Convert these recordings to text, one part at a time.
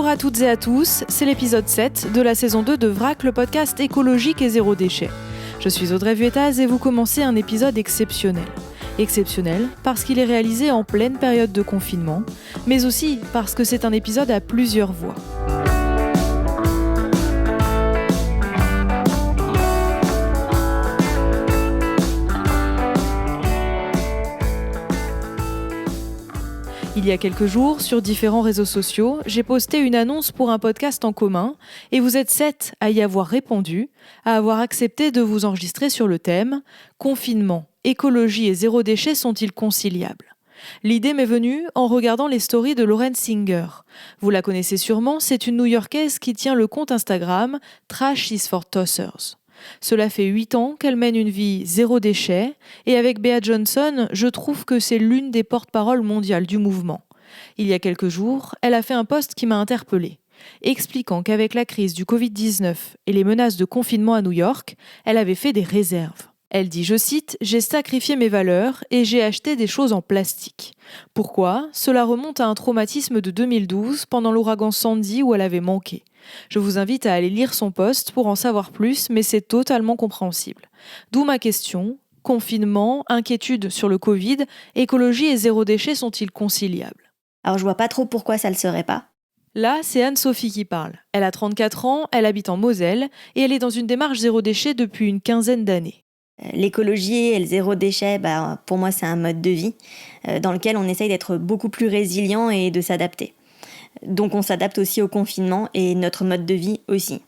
à toutes et à tous, c'est l'épisode 7 de la saison 2 de VRAC, le podcast écologique et zéro déchet. Je suis Audrey Vuettaz et vous commencez un épisode exceptionnel. Exceptionnel parce qu'il est réalisé en pleine période de confinement, mais aussi parce que c'est un épisode à plusieurs voix. Il y a quelques jours, sur différents réseaux sociaux, j'ai posté une annonce pour un podcast en commun et vous êtes 7 à y avoir répondu, à avoir accepté de vous enregistrer sur le thème « Confinement, écologie et zéro déchet sont-ils conciliables ?» L'idée m'est venue en regardant les stories de Lauren Singer. Vous la connaissez sûrement, c'est une New-Yorkaise qui tient le compte Instagram « Trash is for Tossers ». Cela fait 8 ans qu'elle mène une vie zéro déchet et avec Bea Johnson, je trouve que c'est l'une des porte-paroles mondiales du mouvement. Il y a quelques jours, elle a fait un post qui m'a interpellée, expliquant qu'avec la crise du Covid-19 et les menaces de confinement à New York, elle avait fait des réserves. Elle dit, je cite, « J'ai sacrifié mes valeurs et j'ai acheté des choses en plastique. » Pourquoi ? Cela remonte à un traumatisme de 2012 pendant l'ouragan Sandy où elle avait manqué. Je vous invite à aller lire son post pour en savoir plus, mais c'est totalement compréhensible. D'où ma question, confinement, inquiétude sur le Covid, écologie et zéro déchet sont-ils conciliables ? Alors je vois pas trop pourquoi ça le serait pas. Là, c'est Anne-Sophie qui parle. Elle a 34 ans, elle habite en Moselle et elle est dans une démarche zéro déchet depuis une quinzaine d'années. L'écologie et le zéro déchet, pour moi, c'est un mode de vie dans lequel on essaye d'être beaucoup plus résilient et de s'adapter. Donc on s'adapte aussi au confinement et notre mode de vie aussi.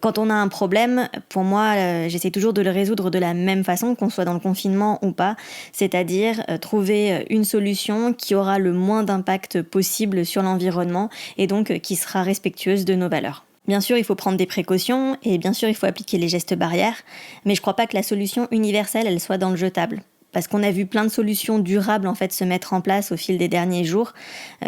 Quand on a un problème, pour moi, j'essaie toujours de le résoudre de la même façon, qu'on soit dans le confinement ou pas, c'est-à-dire trouver une solution qui aura le moins d'impact possible sur l'environnement et donc qui sera respectueuse de nos valeurs. Bien sûr, il faut prendre des précautions et bien sûr, il faut appliquer les gestes barrières, mais je crois pas que la solution universelle, elle soit dans le jetable. Parce qu'on a vu plein de solutions durables en fait se mettre en place au fil des derniers jours,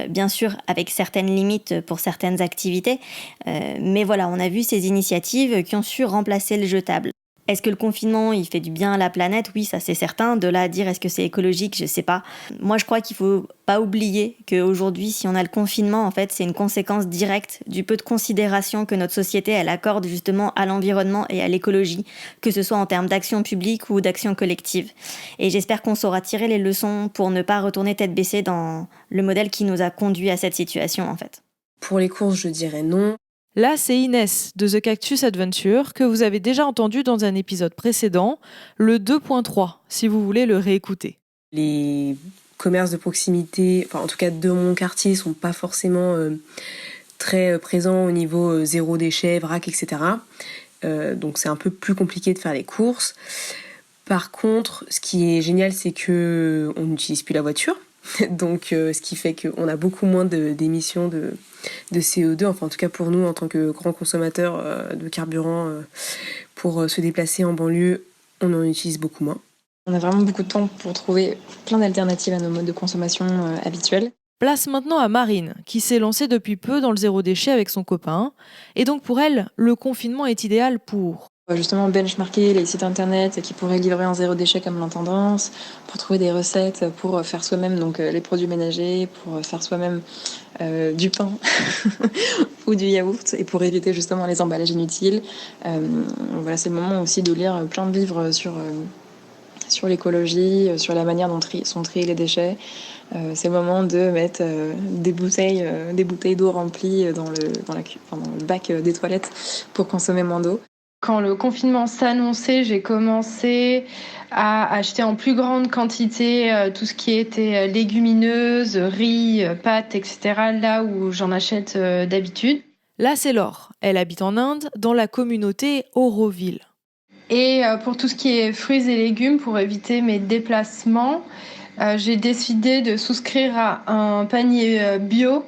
bien sûr avec certaines limites pour certaines activités, mais voilà, on a vu ces initiatives qui ont su remplacer le jetable. Est-ce que le confinement, il fait du bien à la planète ? Oui, ça c'est certain. De là à dire est-ce que c'est écologique, je sais pas. Moi, je crois qu'il faut pas oublier qu'aujourd'hui, si on a le confinement, en fait, c'est une conséquence directe du peu de considération que notre société, elle accorde justement à l'environnement et à l'écologie, que ce soit en termes d'action publique ou d'action collective. Et j'espère qu'on saura tirer les leçons pour ne pas retourner tête baissée dans le modèle qui nous a conduit à cette situation, en fait. Pour les courses, je dirais non. Là, c'est Inès de The Cactus Adventure que vous avez déjà entendu dans un épisode précédent, le 2.3, si vous voulez le réécouter. Les commerces de proximité, en tout cas de mon quartier, sont pas forcément très présents au niveau zéro déchet, vrac, etc. Donc c'est un peu plus compliqué de faire les courses. Par contre, ce qui est génial, c'est que on n'utilise plus la voiture. Donc ce qui fait qu'on a beaucoup moins d'émissions de CO2, enfin en tout cas pour nous en tant que grands consommateurs de carburant pour se déplacer en banlieue, on en utilise beaucoup moins. On a vraiment beaucoup de temps pour trouver plein d'alternatives à nos modes de consommation habituels. Place maintenant à Marine, qui s'est lancée depuis peu dans le zéro déchet avec son copain. Et donc pour elle, le confinement est idéal pour... Justement benchmarker les sites internet qui pourraient livrer en zéro déchet comme l'intendance, pour trouver des recettes pour faire soi-même donc les produits ménagers, pour faire soi-même du pain ou du yaourt et pour éviter justement les emballages inutiles. Voilà, c'est le moment aussi de lire plein de livres sur l'écologie, sur la manière dont sont triés les déchets. C'est le moment de mettre des bouteilles d'eau remplies dans le bac des toilettes pour consommer moins d'eau. Quand le confinement s'annonçait, j'ai commencé à acheter en plus grande quantité tout ce qui était légumineuses, riz, pâtes, etc. là où j'en achète d'habitude. Là, c'est Laure. Elle habite en Inde, dans la communauté Auroville. Et pour tout ce qui est fruits et légumes, pour éviter mes déplacements, j'ai décidé de souscrire à un panier bio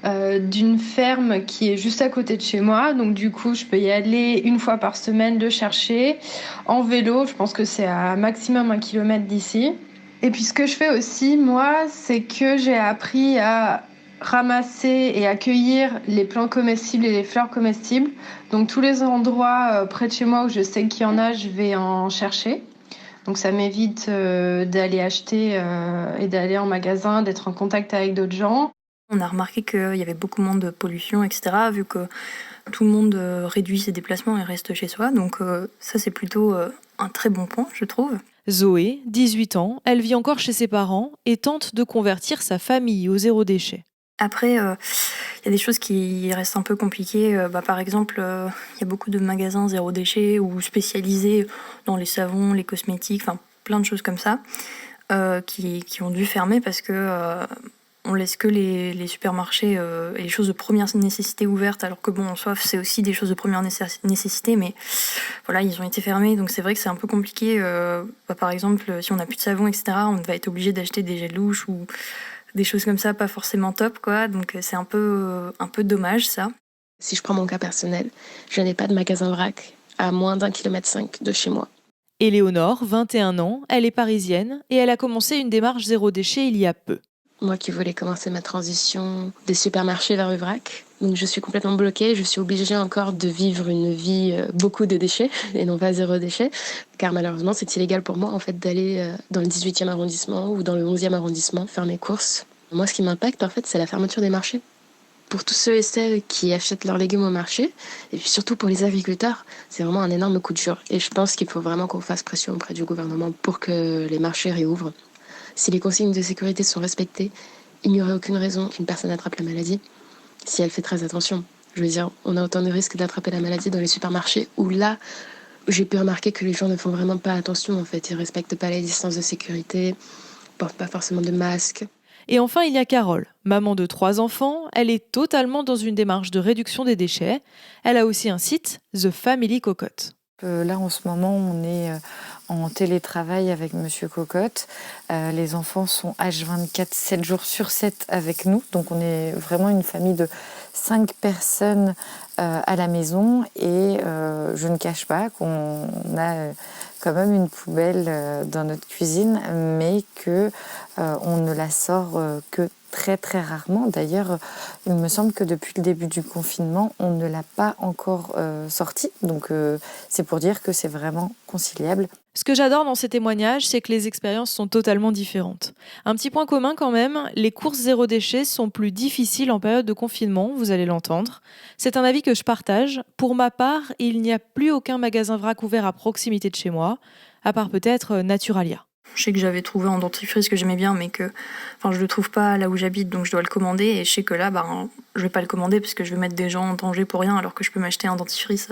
d'une ferme qui est juste à côté de chez moi. Donc du coup, je peux y aller une fois par semaine le chercher en vélo. Je pense que c'est à maximum 1 kilomètre d'ici. Et puis ce que je fais aussi, moi, c'est que j'ai appris à ramasser et accueillir les plants comestibles et les fleurs comestibles. Donc tous les endroits près de chez moi où je sais qu'il y en a, je vais en chercher. Donc ça m'évite d'aller acheter et d'aller en magasin, d'être en contact avec d'autres gens. On a remarqué qu'il y avait beaucoup moins de pollution, etc., vu que tout le monde réduit ses déplacements et reste chez soi. Donc ça, c'est plutôt un très bon point, je trouve. Zoé, 18 ans, elle vit encore chez ses parents et tente de convertir sa famille au zéro déchet. Après, il y a des choses qui restent un peu compliquées. Par exemple, il y a beaucoup de magasins zéro déchet ou spécialisés dans les savons, les cosmétiques, enfin plein de choses comme ça, qui ont dû fermer parce que on laisse que les supermarchés et les choses de première nécessité ouvertes, alors que bon, en soi, c'est aussi des choses de première nécessité, mais voilà, ils ont été fermés, donc c'est vrai que c'est un peu compliqué. Par exemple, si on n'a plus de savon, etc., on va être obligé d'acheter des gels douche ou des choses comme ça, pas forcément top, quoi. Donc c'est un peu dommage, ça. Si je prends mon cas personnel, je n'ai pas de magasin vrac à moins d'1,5 km de chez moi. Éléonore, 21 ans, elle est parisienne et elle a commencé une démarche zéro déchet il y a peu. Moi qui voulais commencer ma transition des supermarchés vers le vrac, donc je suis complètement bloquée, je suis obligée encore de vivre une vie beaucoup de déchets et non pas zéro déchet, car malheureusement c'est illégal pour moi en fait d'aller dans le 18e arrondissement ou dans le 11e arrondissement faire mes courses. Moi ce qui m'impacte en fait c'est la fermeture des marchés. Pour tous ceux et celles qui achètent leurs légumes au marché, et puis surtout pour les agriculteurs, c'est vraiment un énorme coup de dur. Et je pense qu'il faut vraiment qu'on fasse pression auprès du gouvernement pour que les marchés réouvrent. Si les consignes de sécurité sont respectées, il n'y aurait aucune raison qu'une personne attrape la maladie si elle fait très attention. Je veux dire, on a autant de risques d'attraper la maladie dans les supermarchés où là, j'ai pu remarquer que les gens ne font vraiment pas attention en fait. Ils respectent pas les distances de sécurité, portent pas forcément de masque. Et enfin, il y a Carole, maman de 3 enfants. Elle est totalement dans une démarche de réduction des déchets. Elle a aussi un site, The Family Cocotte. Là, en ce moment, on est en télétravail avec Monsieur Cocotte. Les enfants sont H24, 7 jours sur 7 avec nous. Donc, on est vraiment une famille de 5 personnes à la maison. Et je ne cache pas qu'on a quand même une poubelle dans notre cuisine, mais qu'on ne la sort que très très rarement. D'ailleurs, il me semble que depuis le début du confinement, on ne l'a pas encore sortie. Donc c'est pour dire que c'est vraiment conciliable. Ce que j'adore dans ces témoignages, c'est que les expériences sont totalement différentes. Un petit point commun quand même, les courses zéro déchet sont plus difficiles en période de confinement, vous allez l'entendre. C'est un avis que je partage. Pour ma part, il n'y a plus aucun magasin vrac ouvert à proximité de chez moi, à part peut-être Naturalia. Je sais que j'avais trouvé un dentifrice que j'aimais bien, mais que je le trouve pas là où j'habite, donc je dois le commander. Et je sais que là, je vais pas le commander parce que je vais mettre des gens en danger pour rien, alors que je peux m'acheter un dentifrice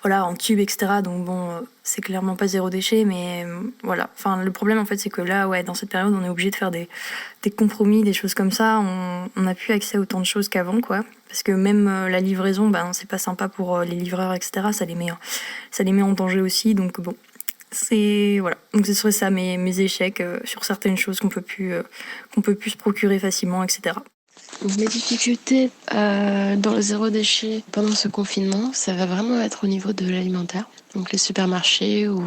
en tube, etc. Donc c'est clairement pas zéro déchet, mais voilà. Enfin, le problème en fait, c'est que là, dans cette période, on est obligé de faire des compromis, des choses comme ça. On n'a plus accès à autant de choses qu'avant, quoi. Parce que même la livraison, c'est pas sympa pour les livreurs, etc. Ça les met en danger aussi, donc bon. Donc ce serait ça mes échecs sur certaines choses qu'on peut plus se procurer facilement, etc. Mes difficultés dans le zéro déchet pendant ce confinement, ça va vraiment être au niveau de l'alimentaire. Donc les supermarchés où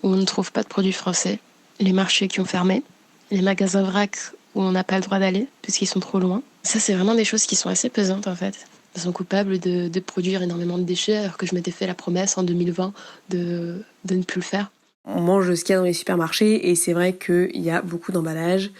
on ne trouve pas de produits français, les marchés qui ont fermé, les magasins vrac où on n'a pas le droit d'aller puisqu'ils sont trop loin. Ça, c'est vraiment des choses qui sont assez pesantes en fait. Ils sont coupables de produire énormément de déchets alors que je m'étais fait la promesse en 2020 de ne plus le faire. On mange ce qu'il y a dans les supermarchés et c'est vrai qu'il y a beaucoup d'emballages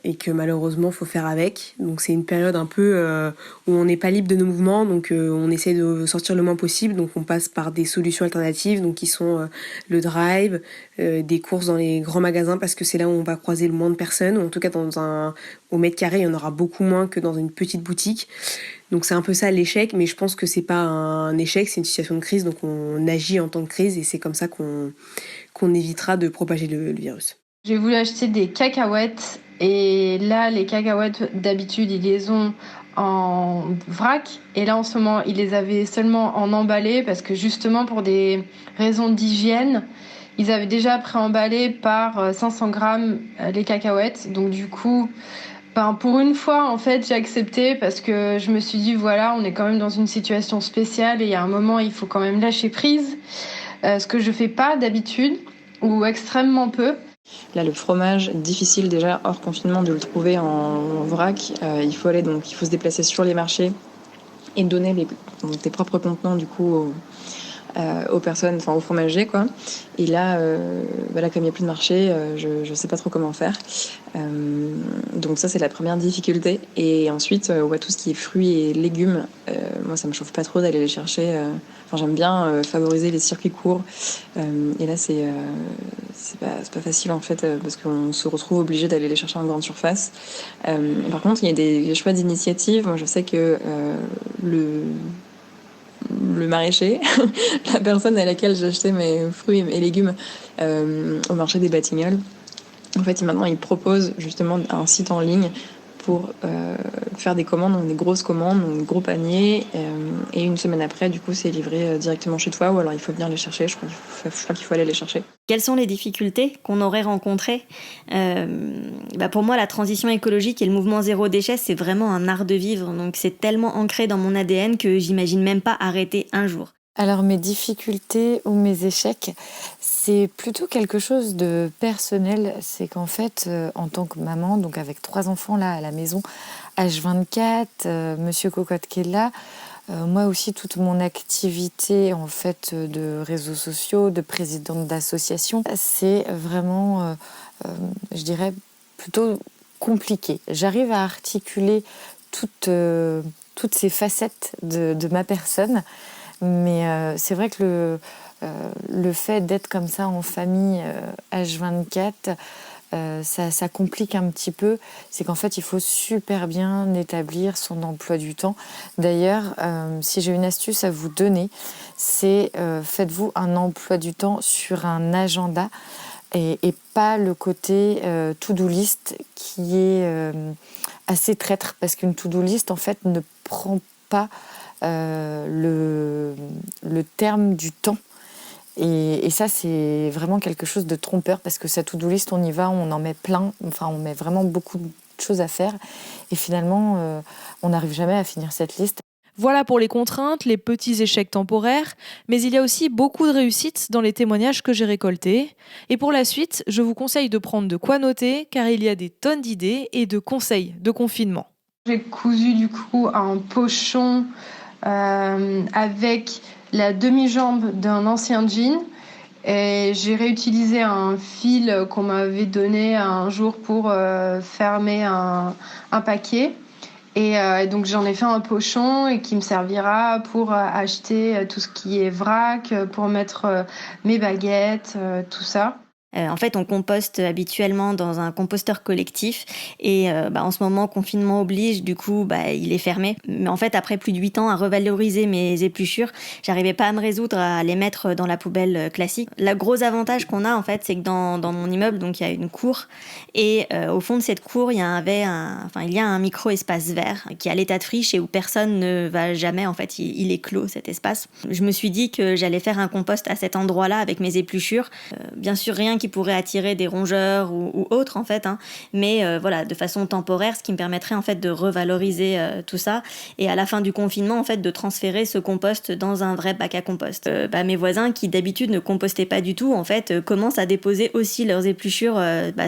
et que malheureusement il faut faire avec. Donc c'est une période un peu où on n'est pas libre de nos mouvements, donc on essaie de sortir le moins possible. Donc on passe par des solutions alternatives, donc qui sont le drive, des courses dans les grands magasins parce que c'est là où on va croiser le moins de personnes. Ou en tout cas au mètre carré il y en aura beaucoup moins que dans une petite boutique. Donc c'est un peu ça l'échec, mais je pense que c'est pas un échec, c'est une situation de crise, donc on agit en temps de crise et c'est comme ça qu'on évitera de propager le virus. J'ai voulu acheter des cacahuètes et là les cacahuètes d'habitude ils les ont en vrac et là en ce moment ils les avaient seulement en emballé parce que justement pour des raisons d'hygiène ils avaient déjà préemballé par 500 grammes les cacahuètes, donc du coup pour une fois, en fait, j'ai accepté parce que je me suis dit, voilà, on est quand même dans une situation spéciale et il y a un moment, il faut quand même lâcher prise. Ce que je fais pas d'habitude ou extrêmement peu. Là, le fromage, difficile déjà hors confinement de le trouver en vrac. Il faut se déplacer sur les marchés et donner tes propres contenants du coup aux personnes, enfin aux fromagers, quoi. Et là, comme il n'y a plus de marché, je sais pas trop comment faire. Donc ça, c'est la première difficulté. Et ensuite, tout ce qui est fruits et légumes, moi, ça me chauffe pas trop d'aller les chercher. J'aime bien favoriser les circuits courts. Et là, c'est pas facile, en fait, parce qu'on se retrouve obligé d'aller les chercher en grande surface. Par contre, il y a des choix d'initiatives. Moi, je sais que le maraîcher, la personne à laquelle j'achetais mes fruits et légumes au marché des Batignolles. En fait, maintenant, il propose justement un site en ligne pour faire des commandes, donc des grosses commandes, donc des gros paniers, et une semaine après, du coup, c'est livré directement chez toi, ou alors il faut venir les chercher, je crois qu'il faut aller les chercher. Quelles sont les difficultés qu'on aurait rencontrées ? Pour moi, la transition écologique et le mouvement zéro déchet, c'est vraiment un art de vivre, donc c'est tellement ancré dans mon ADN que j'imagine même pas arrêter un jour. Alors mes difficultés ou mes échecs, c'est plutôt quelque chose de personnel. C'est qu'en fait, en tant que maman, donc avec 3 enfants là à la maison, H24, Monsieur Cocotte qui est là, moi aussi toute mon activité en fait de réseaux sociaux, de présidente d'association, c'est vraiment, je dirais, plutôt compliqué. J'arrive à articuler toutes ces facettes de ma personne. Mais c'est vrai que le fait d'être comme ça en famille H24, ça complique un petit peu. C'est qu'en fait, il faut super bien établir son emploi du temps. D'ailleurs, si j'ai une astuce à vous donner, c'est faites-vous un emploi du temps sur un agenda et pas le côté to-do list qui est assez traître. Parce qu'une to-do list, en fait, ne prend pas le terme du temps. Et ça, c'est vraiment quelque chose de trompeur parce que sa to-do list, on y va, on en met plein, on met vraiment beaucoup de choses à faire et finalement, on n'arrive jamais à finir cette liste. Voilà pour les contraintes, les petits échecs temporaires, mais il y a aussi beaucoup de réussites dans les témoignages que j'ai récoltés. Et pour la suite, je vous conseille de prendre de quoi noter car il y a des tonnes d'idées et de conseils de confinement. J'ai cousu du coup un pochon avec la demi-jambe d'un ancien jean et j'ai réutilisé un fil qu'on m'avait donné un jour pour fermer un paquet et donc j'en ai fait un pochon et qui me servira pour acheter tout ce qui est vrac, pour mettre mes baguettes, tout ça. En fait, on composte habituellement dans un composteur collectif et en ce moment, confinement oblige, du coup, il est fermé. Mais en fait, après plus de 8 ans à revaloriser mes épluchures, j'arrivais pas à me résoudre à les mettre dans la poubelle classique. Le gros avantage qu'on a, en fait, c'est que dans mon immeuble, donc il y a une cour et au fond de cette cour, il y a un micro-espace vert qui est à l'état de friche et où personne ne va jamais, en fait, il est clos cet espace. Je me suis dit que j'allais faire un compost à cet endroit-là avec mes épluchures. Bien sûr, rien qui pourrait attirer des rongeurs ou autres en fait, mais de façon temporaire, ce qui me permettrait en fait de revaloriser tout ça et à la fin du confinement en fait de transférer ce compost dans un vrai bac à compost. Mes voisins qui d'habitude ne compostaient pas du tout en fait commencent à déposer aussi leurs épluchures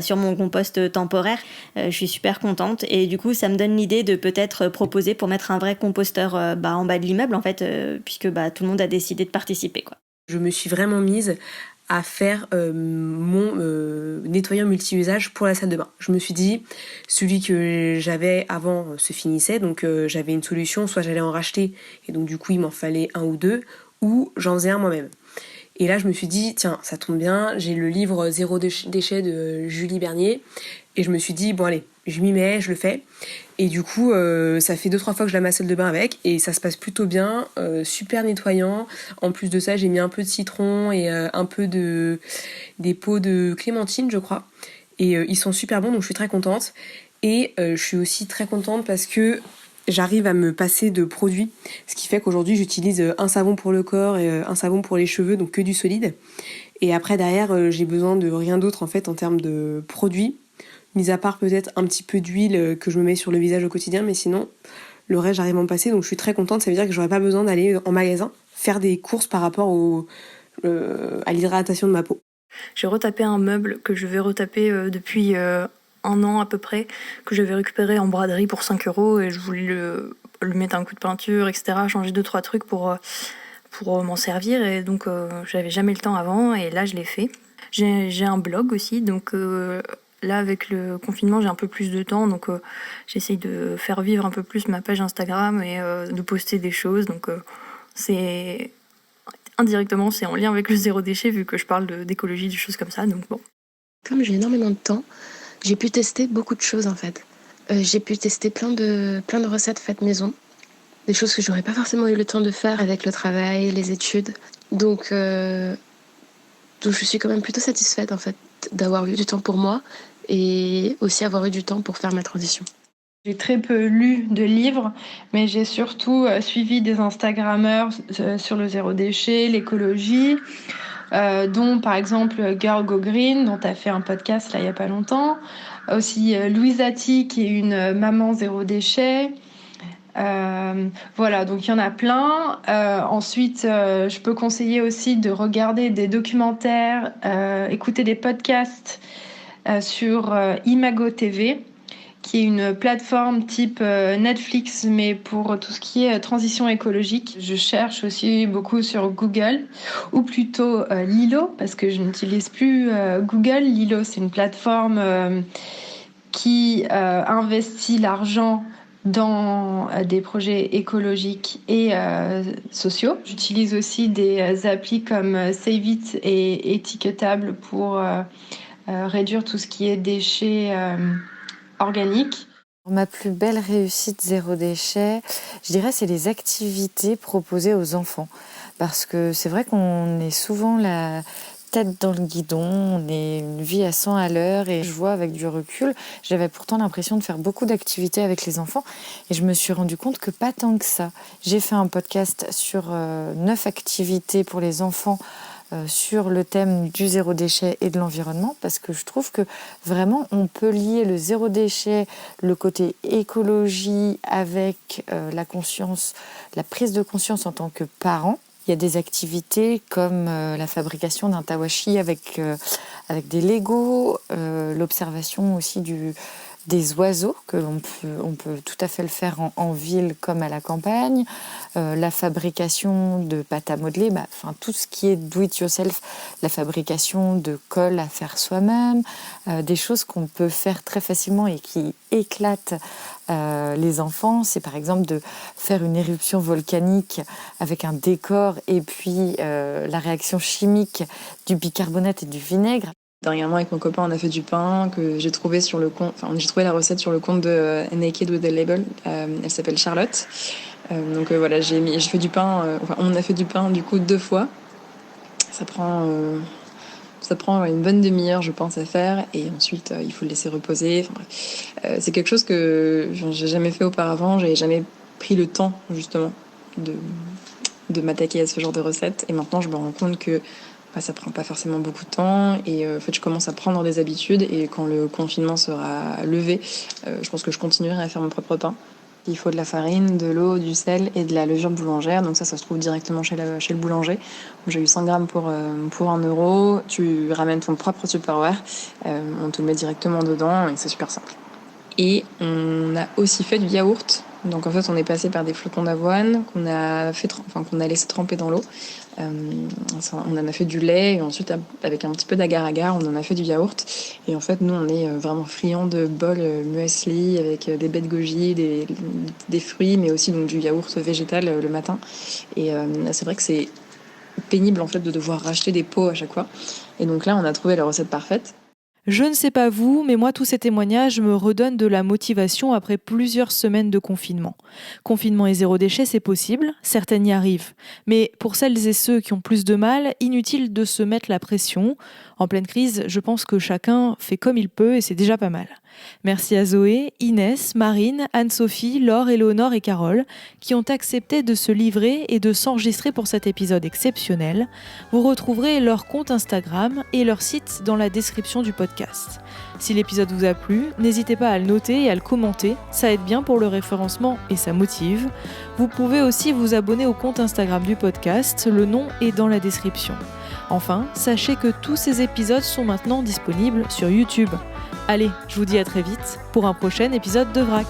sur mon compost temporaire. Je suis super contente et du coup ça me donne l'idée de peut-être proposer pour mettre un vrai composteur en bas de l'immeuble en fait puisque tout le monde a décidé de participer quoi. Je me suis vraiment mise à faire mon nettoyant multi-usage pour la salle de bain. Je me suis dit, celui que j'avais avant se finissait, donc j'avais une solution, soit j'allais en racheter, et donc du coup il m'en fallait 1 ou 2, ou j'en faisais un moi-même. Et là je me suis dit, tiens, ça tombe bien, j'ai le livre Zéro déchet de Julie Bernier, et je me suis dit, bon allez, je m'y mets, je le fais. Et du coup, ça fait 2-3 fois que je lave ma salle de bain avec et ça se passe plutôt bien, super nettoyant. En plus de ça, j'ai mis un peu de citron et un peu des pots de clémentine, je crois. Et ils sont super bons, donc je suis très contente. Et je suis aussi très contente parce que j'arrive à me passer de produits, ce qui fait qu'aujourd'hui j'utilise un savon pour le corps et un savon pour les cheveux, donc que du solide. Et après derrière, j'ai besoin de rien d'autre en fait en termes de produits. Mis à part peut-être un petit peu d'huile que je me mets sur le visage au quotidien, mais sinon, le reste, j'arrive à en passer. Donc je suis très contente, ça veut dire que j'aurais pas besoin d'aller en magasin faire des courses par rapport à l'hydratation de ma peau. J'ai retapé un meuble que je vais retaper depuis 1 an à peu près, que j'avais récupéré en braderie pour 5 € et je voulais lui mettre un coup de peinture, etc., changer 2-3 trucs pour pour m'en servir et donc j'avais jamais le temps avant et là je l'ai fait. J'ai un blog aussi, donc là avec le confinement j'ai un peu plus de temps, donc j'essaye de faire vivre un peu plus ma page Instagram et de poster des choses, donc c'est indirectement c'est en lien avec le zéro déchet vu que je parle d'écologie, des choses comme ça, donc bon. Comme j'ai énormément de temps, j'ai pu tester beaucoup de choses en fait. J'ai pu tester plein de recettes faites maison, des choses que j'aurais pas forcément eu le temps de faire avec le travail, les études. Donc je suis quand même plutôt satisfaite en fait d'avoir eu du temps pour moi et aussi avoir eu du temps pour faire ma transition. J'ai très peu lu de livres, mais j'ai surtout suivi des Instagrammeurs sur le zéro déchet, l'écologie, dont par exemple Girl Go Green, dont tu as fait un podcast là il n'y a pas longtemps. Aussi Louise Atti, qui est une maman zéro déchet. Voilà, donc il y en a plein. Ensuite, je peux conseiller aussi de regarder des documentaires, écouter des podcasts sur Imago TV, qui est une plateforme type Netflix, mais pour tout ce qui est transition écologique. Je cherche aussi beaucoup sur Google, ou plutôt Lilo, parce que je n'utilise plus Google. Lilo, c'est une plateforme qui investit l'argent dans des projets écologiques et sociaux. J'utilise aussi des applis comme Save It et Étiquetable pour réduire tout ce qui est déchets organiques. Ma plus belle réussite zéro déchet, je dirais, c'est les activités proposées aux enfants. Parce que c'est vrai qu'on est souvent la tête dans le guidon, on est une vie à 100 à l'heure et je vois avec du recul, j'avais pourtant l'impression de faire beaucoup d'activités avec les enfants et je me suis rendu compte que pas tant que ça. J'ai fait un podcast sur 9 activités pour les enfants sur le thème du zéro déchet et de l'environnement parce que je trouve que vraiment on peut lier le zéro déchet, le côté écologie avec la conscience, la prise de conscience en tant que parent. Il y a des activités comme la fabrication d'un tawashi avec des Legos, l'observation aussi des oiseaux, que on peut tout à fait le faire en ville comme à la campagne, la fabrication de pâte à modeler, tout ce qui est do it yourself, la fabrication de colle à faire soi-même, des choses qu'on peut faire très facilement et qui éclatent les enfants. C'est par exemple de faire une éruption volcanique avec un décor et puis la réaction chimique du bicarbonate et du vinaigre. Dernièrement, avec mon copain, on a fait du pain que j'ai trouvé sur le compte. Enfin, j'ai trouvé la recette sur le compte de Naked with a Label. Elle s'appelle Charlotte. Donc voilà, j'ai fait du pain. On a fait du pain du coup 2 fois. Ça prend une bonne demi-heure, je pense, à faire. Et ensuite, il faut le laisser reposer. Enfin, bref. C'est quelque chose que j'ai jamais fait auparavant. J'avais jamais pris le temps justement de m'attaquer à ce genre de recettes. Et maintenant, je me rends compte que ça prend pas forcément beaucoup de temps et en fait je commence à prendre des habitudes et quand le confinement sera levé, je pense que je continuerai à faire mon propre pain. Il faut de la farine, de l'eau, du sel et de la levure boulangère, donc ça se trouve directement chez le boulanger. J'ai eu 100 grammes pour 1 euro, tu ramènes ton propre Tupperware, on te le met directement dedans et c'est super simple. Et on a aussi fait du yaourt. Donc en fait on est passé par des flocons d'avoine qu'on a laissé tremper dans l'eau. On en a fait du lait et ensuite avec un petit peu d'agar-agar on en a fait du yaourt. Et en fait nous on est vraiment friands de bols muesli avec des baies de goji, des fruits, mais aussi donc du yaourt végétal le matin. Et c'est vrai que c'est pénible en fait de devoir racheter des pots à chaque fois. Et donc là on a trouvé la recette parfaite. Je ne sais pas vous, mais moi, tous ces témoignages me redonnent de la motivation après plusieurs semaines de confinement. Confinement et zéro déchet, c'est possible, certaines y arrivent. Mais pour celles et ceux qui ont plus de mal, inutile de se mettre la pression. En pleine crise, je pense que chacun fait comme il peut et c'est déjà pas mal. Merci à Zoé, Inès, Marine, Anne-Sophie, Laure, Éléonore et Carole qui ont accepté de se livrer et de s'enregistrer pour cet épisode exceptionnel. Vous retrouverez leur compte Instagram et leur site dans la description du podcast. Si l'épisode vous a plu, n'hésitez pas à le noter et à le commenter, ça aide bien pour le référencement et ça motive. Vous pouvez aussi vous abonner au compte Instagram du podcast, le nom est dans la description. Enfin, sachez que tous ces épisodes sont maintenant disponibles sur YouTube. Allez, je vous dis à très vite pour un prochain épisode de VRAC.